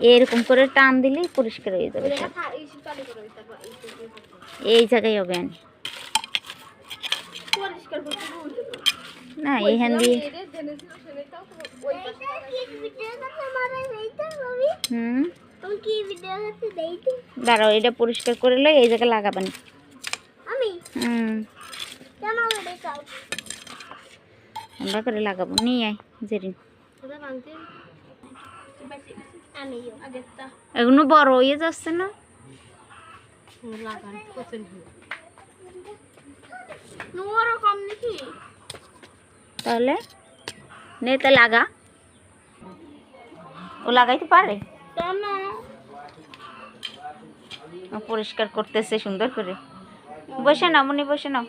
এরকম করে টান দিলেই পরিষ্কার হয়ে যাবে। এই জায়গায় হবে না এখান দিয়ে। দাঁড়াও, এটা পরিষ্কার করে লো, এই জায়গায় লাগাবেন। আমরা করে লাগাবো, নিয়ে আয় জেরিন। এগুলো বড় হয়ে যাচ্ছে না? তাহলে নেতে লাগা, ও লাগাইতে পারে। পরিষ্কার করতেছে সুন্দর করে। বসে নাও মনি, বসে নাও।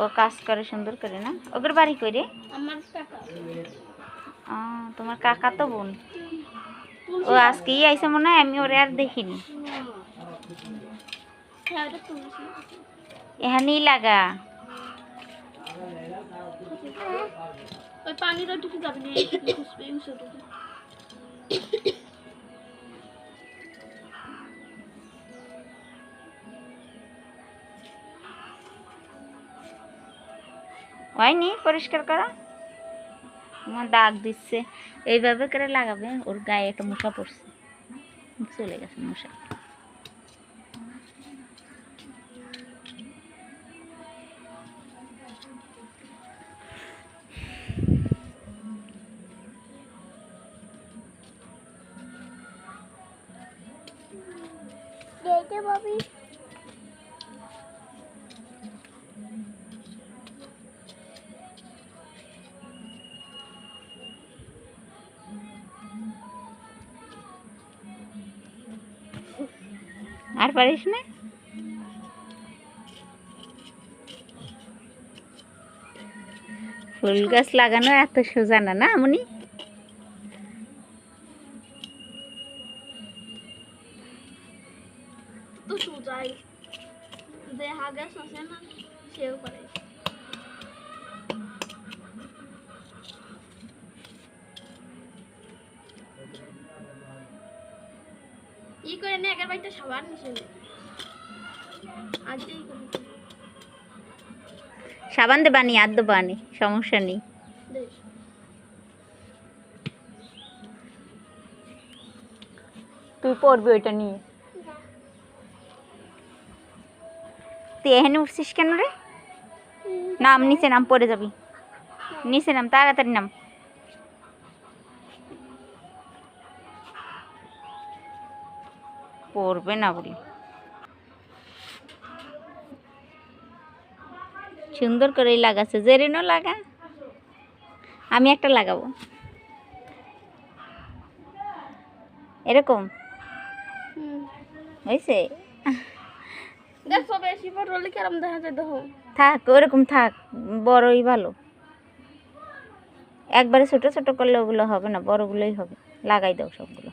ও কাজ করে সুন্দর করে না? ওদের বাড়ি করে তোমার কাকা তো বোন। ও আজকেই আইসে মনে হয়, আমি ওরে আর দেখিনি। এখানেই লাগা। হয়নি পরিষ্কার করা? আমার দাগ দিচ্ছে। এইভাবে করে লাগাবে। ওর গায়ে একটা মশা পড়ছে, চলে গেছে মশা। বাবি আর পারিস না? ফুল গাছ লাগানো এত সোজা না, না মনি? তো সোজাই দেখা গেছে না, সেও করে। ই করে নে, আগের বাড়িতে সবার নিচে সাবান দে বানি, আর দেবো আনি, সমস্যা নেই। তুই পড়বি ওইটা নিয়ে। তুই এখানে উঠছিস কেন রে? নাম নিচে, নাম, পড়ে যাবি। নিচে নাম, তাড়াতাড়ি নাম। পড়বে না বলি। সুন্দর করেই লাগাচ্ছে, জেরিনও লাগা। আমি একটা লাগাবো এরকম। হয়েছে? থাক ওরকম থাক, বড়ই ভালো। একবারে ছোট ছোট করলে ওগুলো হবে না, বড়গুলোই হবে। লাগাই দাও সবগুলো।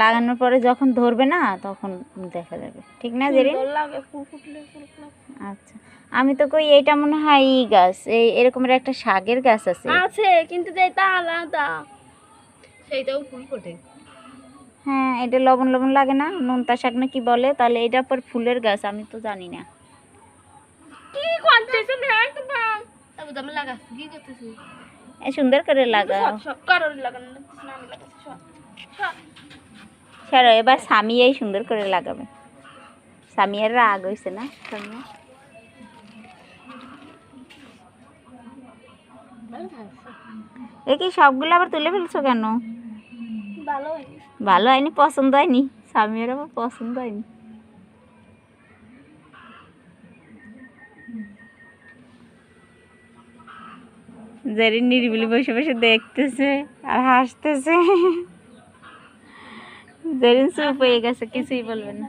লাগানোর পরে যখন ধরবে না তখন দেখা যাবে, ঠিক না জেরিন? আচ্ছা, আমি তো কই এইটা মনে হয় ই গাছ, এই এরকমের একটা শাকের গাছ আছে, কিন্তু যেটা আলাদা, সেইটাও ফুল ফোটে। হ্যাঁ, এটা লবণ লবণ লাগে না, নোনতা শাক না কি বলে? তাহলে এটা পর ফুলের গাছ, আমি তো জানি না। কি করতেছ না? তবে তুমি লাগাচ্ছ কি করতেছ? এই সুন্দর করে লাগাও। সব কারোর লাগানো না, আমি লাগাচ্ছি সব। ছাড়ো, এবার সামিয়াই সুন্দর করে লাগাবে। সামিয়ার রাগ হইছে না? সামিয়া এ কি সবগুলো আবার তুলে ফেলছো কেন? ভালো হয়নি, পছন্দ হয়নি? সামিয়ার আবার পছন্দ হয়নি। জেরিন নিরিবিলি বসে বসে দেখতেছে আর হাসতেছে। জেরিন চুপ হয়ে গেছে, কিছুই বলবে না।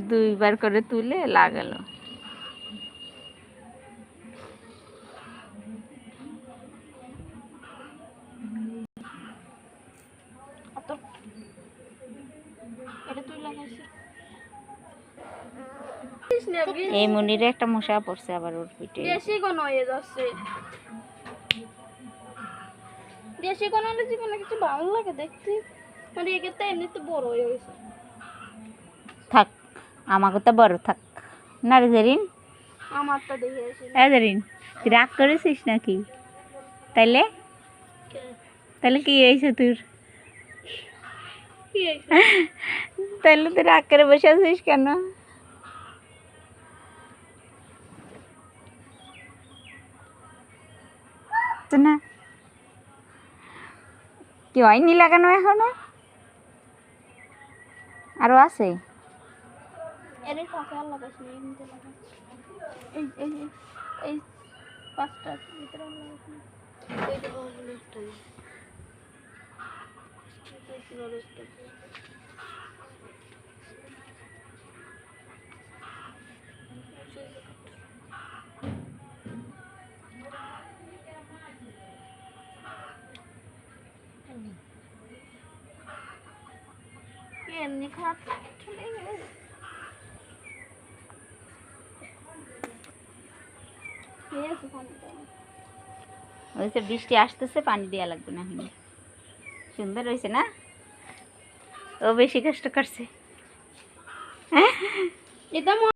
দুইবার করে তুলে লাগালো। এটা তুই লাগাইছিস? এই মুনিরে একটা মশা পড়ছে আবার ওর পিঠে। বেশি কোন হয়ে যাচ্ছে, বেশি কোন হলে জীবনে কিছু ভালো লাগে দেখতে, মানে একে তো এমনিতে বড় হয়ে গেছে। থাক আমাকে তো বড় থাক না রে জেরিন, আমারটা দেখে আসি। জেরিন তুই রাগ করেছিস নাকি? তাইলে তাহলে কি হয়েছে তোর? তাহলে তুই রাগ করে বসে আছিস কেন? না কি হয়নি লাগানো এখনো? আরো আছে? এর কাছে আর লাগাস না, এমনিতে লাগাস। এই এই এই পাঁচটা ভিতরে লাগাস না। এই যে বড় একটা না, এই বড় একটা। এমনি খারাপ চলে গেল। হয়েছে বৃষ্টি আসতেছে, পানি দেওয়া লাগবে না। সুন্দর হয়েছে না? ও বেশি কষ্ট করছে। এটা